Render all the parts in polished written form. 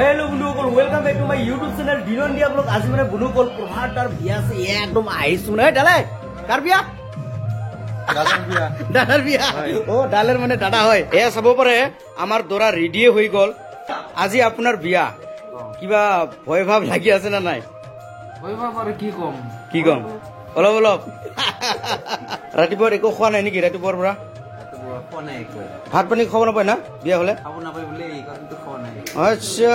Hello बुनुकल welcome back to my YouTube channel डिनन दिया ब्लॉग आज मैंने बुनुकल प्रभातार बिया से एकदम आइसु ना डाले कार बिया दादार बिया ओ डालेर माने दादा হয় এ সব পরে আমার দরা রেডি হই গল আজি আপনার বিয়া কিবা ভয় ভাব লাগি আছে না নাই ভয় ভাব আর কি কম অলপ অলপ ৰাতিপুৱা একো খোৱা নাই নেকি ৰাতিপুৱাৰ পৰা ভাত পানী খাব নাপায় না বিয়া হলে আচ্ছা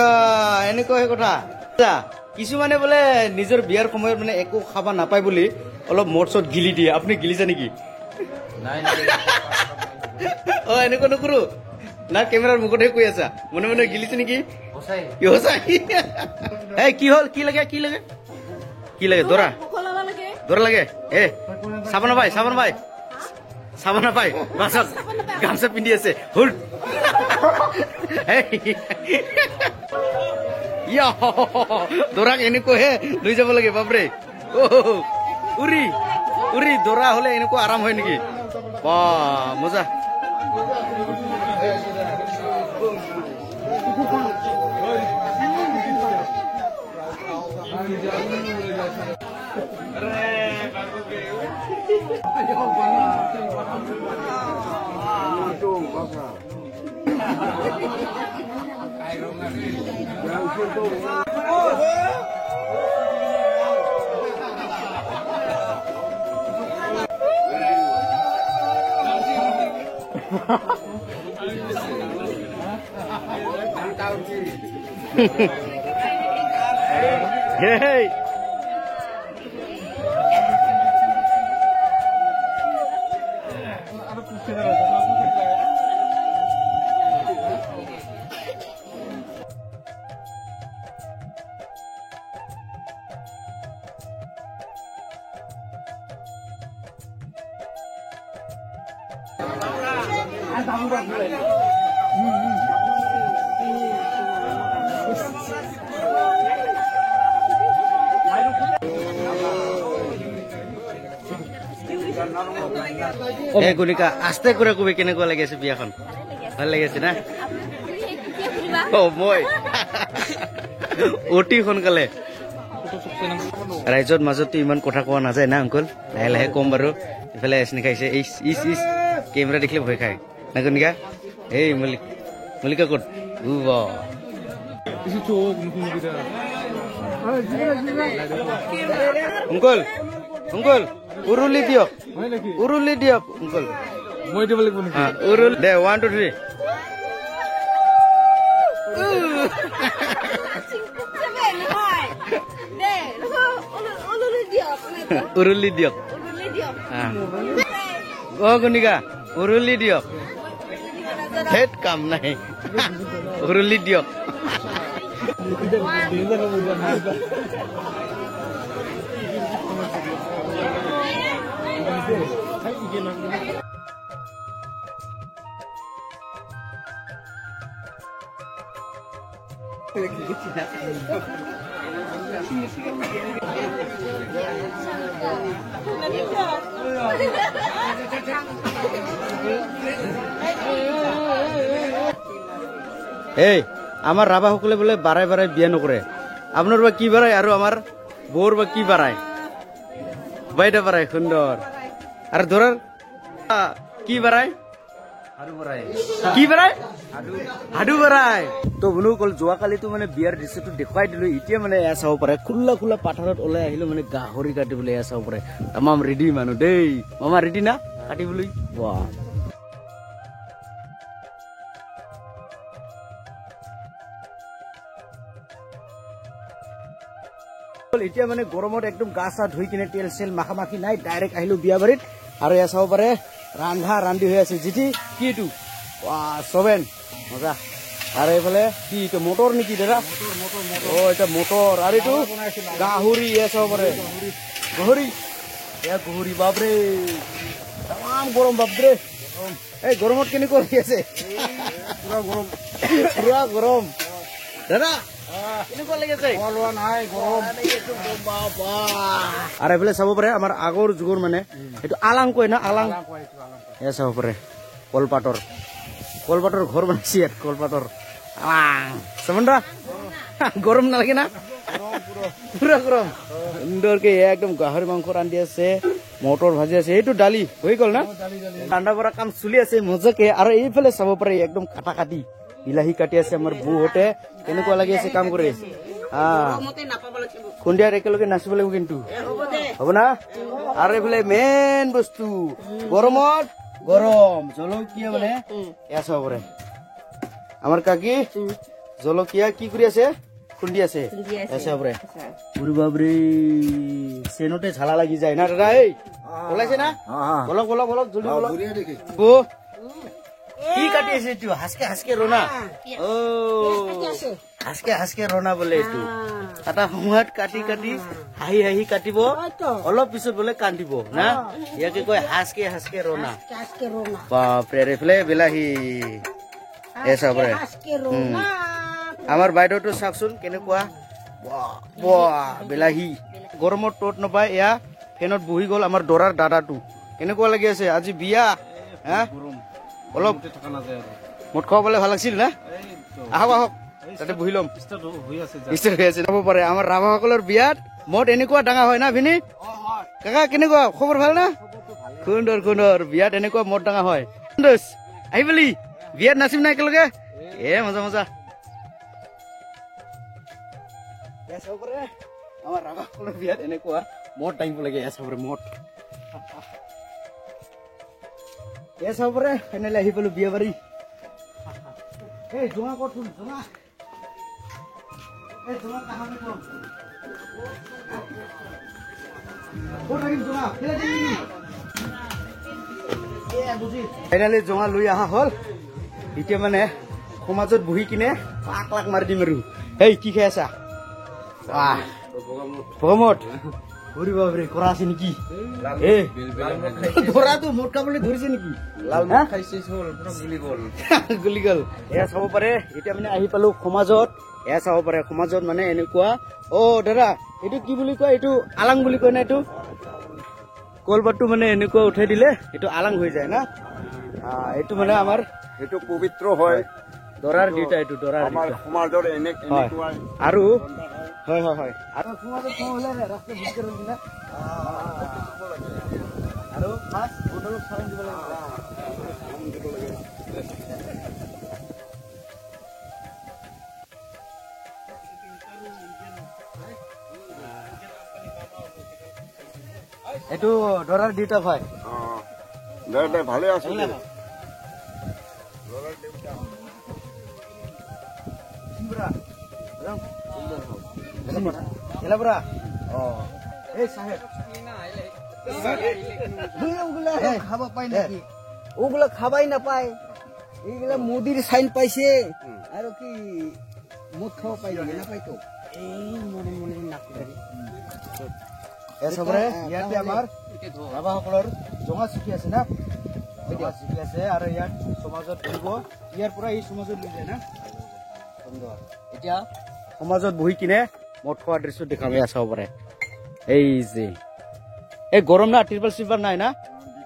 এনেকুৱা কথা কিছুমানে বোলে নিজৰ বিয়াৰ সময়ত মানে একো খাব নাপায় বুলি অলপ মদ চদ গিলি দিয়ে আপুনি গিলিছে নেকি অ এনেকুৱা নকৰো না কেমেৰাৰ মুখতে কৈ আছা মনে মনে গিলিছে নেকি এই কি হল কি লাগে দৰা লাগে এ চাব নাপায় বাছত গামছা পিন্ধি আছে হুল দৰাক এনেকুৱাহে লৈ যাব লাগে বাপৰে উৰি দৰা হলে এনেকুৱা আৰাম হয় নেকি বা মজা Hey! এ গুনিকা আস্তে কৰে কবি কেনেকুৱা লাগি আছে বিয়াখন ভাল লাগি আছে না ও মই অতি সোনকালে ৰাইজৰ মাজতো ইমান কথা কোৱা নাযায় না অংকল লাহে লাহে কম বাৰু ইফালে এচনি খাইছে ইস কেমেৰা দেখিলে ভয় খায় না গুনিকা এই মল্লিকা ক'ত অংকল উৰুলি দিয়ক অংকল মই দিব লাগিব নেকি উৰুল দে 1 2 3 উৰুলি দিয়ক অ গুনিকা উৰুলি দিয়ক হেড কাম নাই উৰুলি দিয়ক এই আমাৰ ৰাভা সকলে বলে বাড়াই বিয়া নকৰে আপনার বা কি বাড়ায় আর আমার বউর বা কি বাড়ায় বাইটা বাড়ায় সুন্দর আর ধরার কি বাড়ায় হাডু বাড়ায় তো বুনুকল যোৱাকালি তো মানে বিয়াৰ দৃশ্যটো দেখুৱাই দিলো এতিয়া মানে এয়া চাব পাৰে খোলা পাথাৰত ওলাই আহিলো মানে গাহৰি কাটিবলৈ এয়া চাব পাৰে তামাম ৰেডি মানুহ দেই মামা ৰেডি না কাটিবলৈ বাহ এতিয়া মানে গৰমত একদম গা চা ধুই কিনে তেল চেল মাখি নাই ডাইৰেক্ট আহিলো বিয়া বাৰীত আৰু এয়া চাব পাৰে ৰান্ধি হৈ আছে জিতি কি এইটো চবেন মজা আৰু এইফালে কি এইটো মটৰ নেকি দাদা অ এটা মটৰ আৰু এইটো গাহৰি এয়া চাব পাৰে গাহৰি বাপৰে তামাম গৰম বাপৰে এই গৰমত কেনেকুৱা লাগি আছে পুৰা গৰম দাদা কেনেকুৱা লাগি আছে আৰু এইফালে চাব পাৰে আমাৰ আগৰ যুগৰ মানে এইটো আলাং কয় না আলাং এয়া চাব পাৰে কলপাতৰ ঘৰ বনাইছে ইয়াত কলপাতৰ আলাং সমন্দ্ৰা গৰম নালাগে না পুৰা গৰম সুন্দৰকে একদম গাহৰি মাংস ৰান্ধি আছে মটৰ ভাজি আছে এইটো দালি হৈ গ'ল না ঠাণ্ডা পৰা কাম চলি আছে মজাকে আৰু এইফালে চাব পাৰে একদম কাটা কাটি বিলাহী কাটি আছে আমাৰ বৌহঁতে কেনেকুৱা লাগি আছে কাম কৰি সন্ধিয়াত একেলগে নাচিব লাগিব কিন্তু হ'ব না আৰু এইফালে মেইন বস্তু গৰমত গৰম জলকীয়া মানে এয়া চাব পাৰে আমাৰ কাকি জলকীয়া কি কৰি আছে খুন্দি আছে চাব পাৰে বাবৰে চেনতে ঝালা লাগি যায় না দাদা এই ওলাইছে না বলক বলক বলক জলদি বলক কি কাটি আছে এইটো হাসকে হাসকে ৰনা অ হাসকে হাসকে ৰনা বোলে এইটো এটা সময়ত কাটি কাটি হাঁহি হাঁহি কাটিব অলপ পিছত বোলে কান্দিব না ইয়াকে কয় হাসকে হাসকে ৰনা বাপৰে ৰেফলে বিলাহী চাবৰে আমাৰ বাইদেউটো চাওকচোন কেনেকুৱা বিলাহী গৰমত তত নাপায় এয়া ফেনত বহি গ'ল আমাৰ দৰাৰ দাদাটো কেনেকুৱা লাগি আছে আজি বিয়া হা অলপ মদ খাবলৈ ভাল লাগিছিল না আহক আহক তাতে বহি ল'ম চাব পাৰে আমাৰ ৰাভাসকলৰ বিয়াত মদ এনেকুৱা ডাঙৰ হয় না ভিনি কাকা কেনেকুৱা খবৰ ভাল না সুন্দৰ সুন্দৰ বিয়াত এনেকুৱা মদ ডাঙৰ হয় আহিবলি বিয়াত নাচিম না একেলগে মজা মজা আমাৰ ৰাভাসকলৰ বিয়াত এনেকুৱা মদ দাঙিব লাগে মদ চাব পাৰে ফাইনেলি আহি পালো বিয়া বাৰী এই জোঙা কচোন জোঙা ফাইনেলি জোঙা লৈ অহা হল এতিয়া মানে সমাজত বহি কিনে পাক লাক মাৰি দিম আৰু এই কি খাই আছা ভগমত বাবৰে কৰা আছে নেকি ধৰাটো মদ খাবলৈ ধৰিছে নেকি গুলি গল এয়া চাব পাৰে এতিয়া মানে আহি পালো সমাজত এয়া চাব পাৰে সমাজত মানে এনেকুৱা অ দাদা এইটো কি বুলি কয় এইটো আলাং বুলি কয় না এইটো কলপাতটো মানে এনেকুৱা উঠাই দিলে এইটো আলাং হৈ যায় না এইটো মানে আমাৰ এইটো পবিত্ৰ হয় দৰাৰ দিটা এইটো দৰাৰ সমাজৰ আৰু হয় হয় হয় আৰু সমাজত হলে ৰাস্তা বুক কৰি দিলা আৰু ফাৰ্ষ্ট বটলক চাউন দিব লাগে এইটো দৰাৰ দিটা ভাই ভালে আছে ওগুলা খাবাই নাপায় এইগুলা মোদীর সাইন পাইছে আর কি মুখ খাওয়া পাই নাপাই তো এই মনে মনে নাকৰে ইয়াতে আমাৰ ৰাভাসকলৰ জঙা শিকি আছে না শিকি আছে আৰু ইয়াত সমাজত বহিব ইয়াৰ পৰা এই সমাজত লৈ যায় না এতিয়া সমাজত বহি কিনে মদ খোৱা দৃশ্য দেখাব চাব পাৰে এই যে এই গৰম না ত্ৰিপাল চিপাল নাই না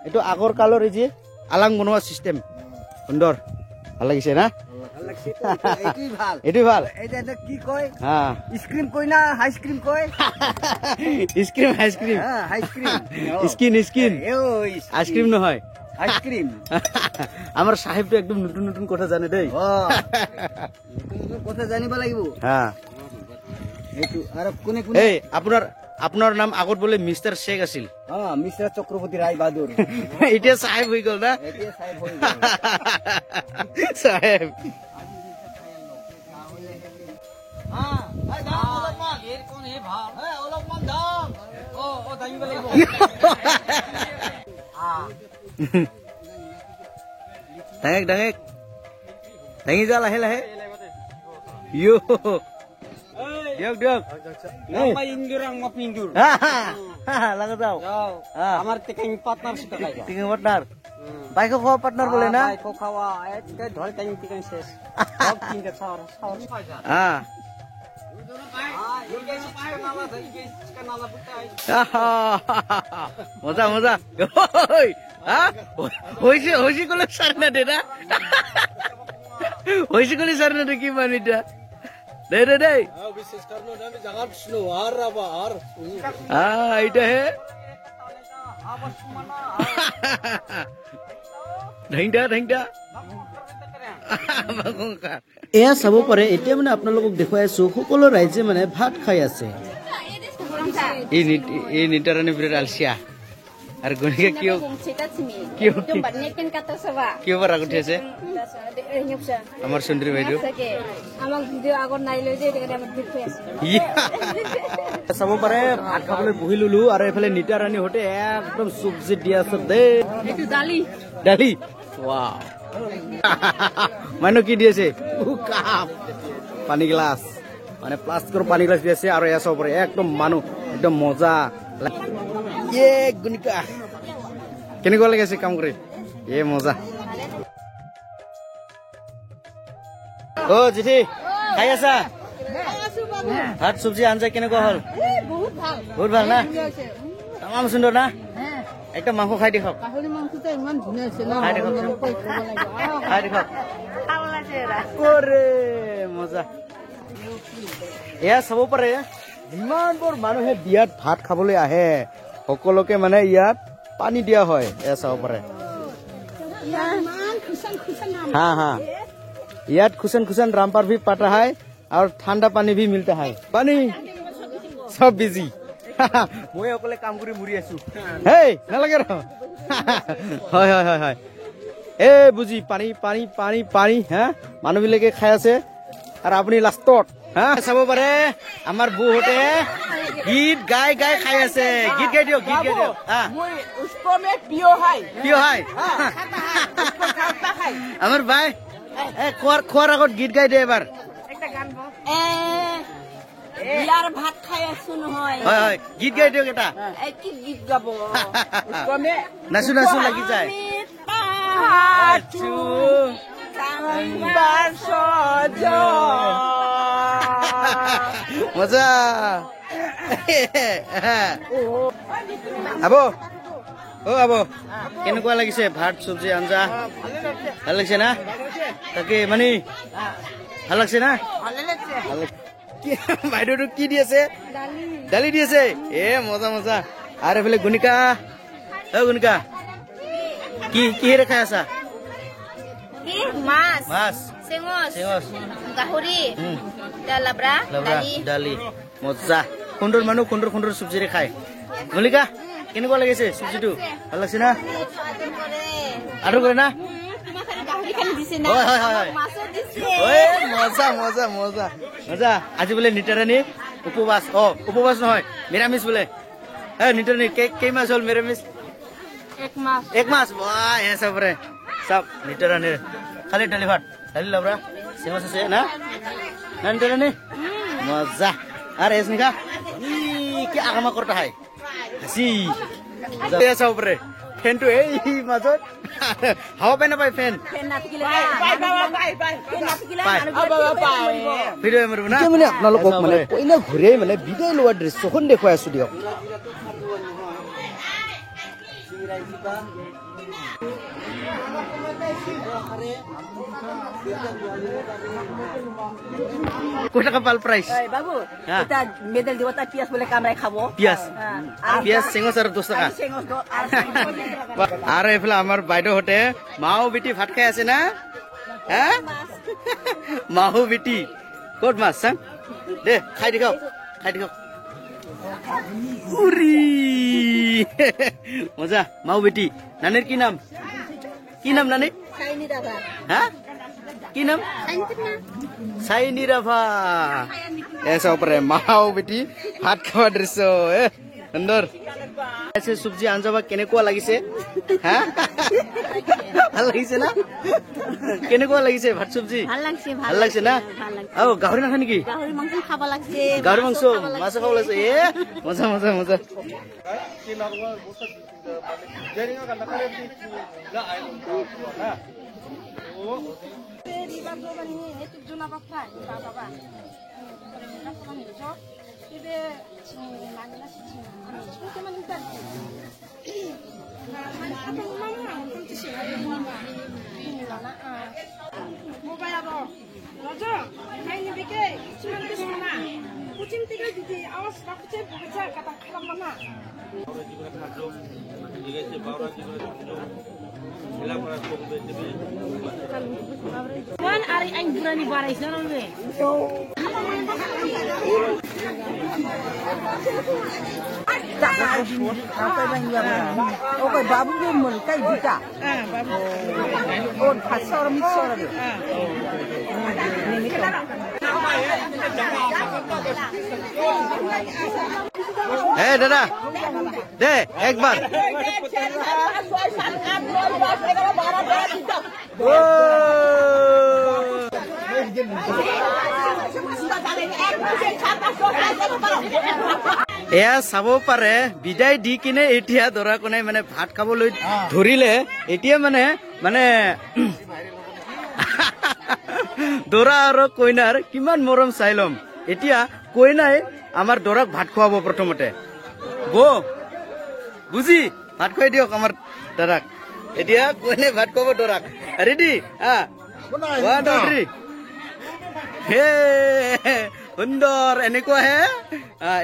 এইটো আগৰ কালৰ এই যে আলাং বনোৱা চিষ্টেম সুন্দৰ ভাল লাগিছে না এইটোৱে ভাল কি কয় স্ক্ৰীম কয় না হাইস্ক্ৰীম কয় স্ক্ৰীম হাইস্ক্ৰীম স্কিন স্কিন আইচক্ৰীম নহয় আইসক্রিম আমার সাহেবটো একদম নতুন নতুন কথা জানে দেই কথা জানিব লাগিব হ্যাঁ এইটো আর কোনে কোনে এই আপনার নাম আগত বলে মিস্টার শেখ আছিল মিস্টার চক্রবর্তী রায় বাহাদুর এটা সাহেব হই গল না এটা সাহেব হই গল সাহেব ভাই দাম অলপমান এর কোন হে ভাব অলপমান দাম ও দাইব লাগিব ডাঙেক ডাঙেক ডাঙি যা লাহে লাহে ইয়ো দিয়ক দিয়ক Apa indur ang mapindur? লাগা যাও Amar tiking partner suka kaya. Ticking partner bike খাওয়া পার্টনার বলে না Ko kawa ay dhol tayong tiking ses. Dog tinda sar. হ্যাঁ মজা মজা হয়েছে হয়েছে করলে সার না দে না হয়েছে করলে সার না কি মানিটা দে দে দে विशेष करनो ना जगह स्नो आर रबा आर এইটা হে ঢেংটা ঢেংটা এয়া চাব পাৰে এতিয়া মানে আপোনালোকক দেখুৱাই আছো সকলো ৰাইজে মানে ভাত খাই আছে এই নিতাৰাণী বিৰাট আলচিয়া আৰ গনিকা কিয় কিয় কিয় বাৰ আগতে আছে আমাৰ সুন্দৰী বাইদেউ আমাক ভিডিও আগত নাই লৈ যে এটা আমাৰ ভিডিও আছে চাব পাৰে ভাত খাবলৈ বহি ললো আৰু এফালে নিতাৰাণী হতে একদম চব্জি দি আছে দে এইটো দালি দালি ওয়াও মানে কি দিয়েছে কাপ পানী গ্লাস মানে প্লাস্টিকৰ পানী গ্লাস দিয়েছে আৰু এয়া চাব পাৰে একদম মানুহ একদম মজা ये गुनिका কেনেকুৱা লাগিছে কাম কৰি এ মজা ও জিঠি খাই আছা ভাত চব্জি আঞ্জা কেনেকুৱা হল বহুত ভাল না তামাম সুন্দৰ না একটা মাংস খাই দেখক খাই দেখক খাই দেখক মজা এয়া চাব পাৰে যিমানবোৰ মানুহে বিয়াত ভাত খাবলৈ আহে সকলোকে মানে ইয়াত পানী দিয়া হয় এয়া চাব পাৰে হা হা ইয়াত খুচন খুচন रामपार भी पटा है और ठंडा पानी भी मिलता है पानी सब बिजी মই অকলে কাম কৰি মুৰি আছো হেই নালাগে ৰ হয় হয় হয় হয় এ বুজি পানী পানী পানী পানী হা মানুহবিলাকে খাই আছে আৰু আপুনি লাষ্টত হা চাব পাৰে আমাৰ বুহতে গীত গাই গাই খাই আছে গীত গাই দিও হা মই उसको में पियो है उसको खाता है আমাৰ ভাই এ খোৱাৰ আগত গীত গাই দে এবাৰ একটা গান यार भात खाই আছো নহয় হয় হয় গীত গাই দিও এটা এই কি গীত গাব उसको में নাচু নাচু লাগি যায় আচু কামবার সজ মজা আবো ও আবো কেনেকুৱা লাগিছে ভাত চব্জি আঞ্জা ভাল লাগিছে না তাকে মানে ভাল লাগছে না বাইদেউটো কি দি আছে দালি দি আছে এ মজা মজা আৰু এফালে গুনিকা গুনিকা কি কিহেৰে খাই আছা কি মাছ মাছ চেঙচ চেঙচ গাহৰি লাবৰা দালি মজা সুন্দৰ মানুহ সুন্দৰ চব্জিৰে খায় গুনিকা কেনেকুৱা লাগিছে চব্জিটো ভাল লাগছে না আৰু কৰে না মজা মজা মজা মজা আজি বোলে নিতাৰাণী উপবাস উপবাস নহয় নিৰামিষ বোলে নিতাৰাণী কেই মাছ হল নিৰামিষ এক মাছ চবৰে চব নিতাৰাণীৰ খালি দালি ভাত দালি লাবৰা চেঙচ আছে না নিতাৰাণী মজা আৰ এস নিকা কি আগামা কৰতে হয় হাসি চাব পাৰে ফেনটো এই মাজত হাওয়া পাই নাপায় ফেন মানে আপোনালোকক মানে কইনা ঘূৰাই মানে বিদায় লোৱা দৃশ্যখন দেখুৱাই আছো দিয়ক কত টাকা পাল প্রাইস বাবু এটা মেডেল দিব তা পিয়াজ বলে কামরাই খাবো পিয়াজ চেঙচ আর 10 টাকা আর এফালে আমার বাইদেউ হতে মাও বিটি ভাত খাই আছে না হ্যাঁ মাও বিটি কত মাছ সাং দে খাই দেখাও উরি মজা মাও বিটি নানের কি নাম নানি হ্যাঁ কি নাম সাইনি রাভা এসা উপরে মাও বেটি ভাত খাওয়া দৃশ্য সুন্দর চব্জি আঞ্জা কেনেকুৱা লাগিছে হ্যাঁ ভাল লাগিছে না কেনেকুৱা লাগিছে ভাত চব্জি ভাল লাগছে না গাহৰি নাখা নেকি গাহৰি মাংস খাব লাগছে গাহৰি মাংস মাছ খাব লাগছে মজা মজা মজা Mau bayar apa? Rojo, main ni bikin. Cuma Wan ari aing berani barai sana le. Apa yang dia buat? Oke, babu dia mulai buka. Babu. Oh, pasar mixer dia. Hey, Dada. De, ekbar. এয়া চাব পাৰে বিদায় দি কিনে এতিয়া দৰা কোনে মানে ভাত খাবলৈ ধৰিলে এতিয়া মানে মানে দৰা আৰু কইনাৰ কিমান মৰম চাই লম এতিয়া কইনাই আমাৰ দৰাক ভাত খুৱাব প্ৰথমতে বৌ বুজি ভাত খুৱাই দিয়ক আমাৰ দৰাক এতিয়া কইনাই ভাত খুৱাব দৰাক ৰেডি ওৱান টু থ্ৰী হে সুন্দৰ এনেকুৱা হে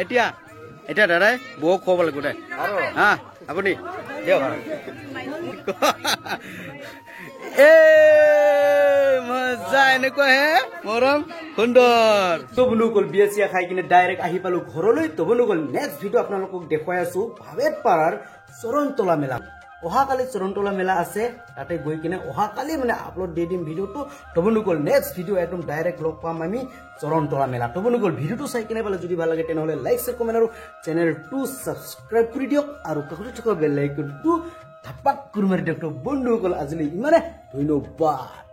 এতিয়া এতিয়া দাদাই বৌক খুৱাব লাগিব দে আপুনি দিয়ক এ মজা এনেকুৱা হে মৰম সুন্দৰ তো বন্ধুসকল বিয়া চিয়া খাই কিনে ডাইৰেক্ট আহি পালো ঘৰলৈ তো বন্ধুসকল নেক্সট ভিডিঅ' আপোনালোকক দেখুৱাই আছো ভাৱেতপাৰাৰ চৰণতলা মেলা অহাকালি চৰণতলা মেলা আছে তাতে গৈ কিনে অহাকালি মানে আপলোড দি দিম ভিডিঅ'টো তো বন্ধুসকল নেক্সট ভিডিঅ' একদম ডাইৰেক্ট লগ পাম আমি চৰণতলা মেলা তো বন্ধুসকল ভিডিঅ'টো চাই কিনে পালে যদি ভাল লাগে তেনেহ'লে লাইক শ্বেয়াৰ কমেণ্ট আৰু চেনেলটো ছাবস্ক্ৰাইব কৰি দিয়ক আৰু কাষতে থকা বেল আইকনটো ধাপাক কৰি মাৰি দিয়ক তো বন্ধুসকল আজিলৈ ইমানে ধন্যবাদ।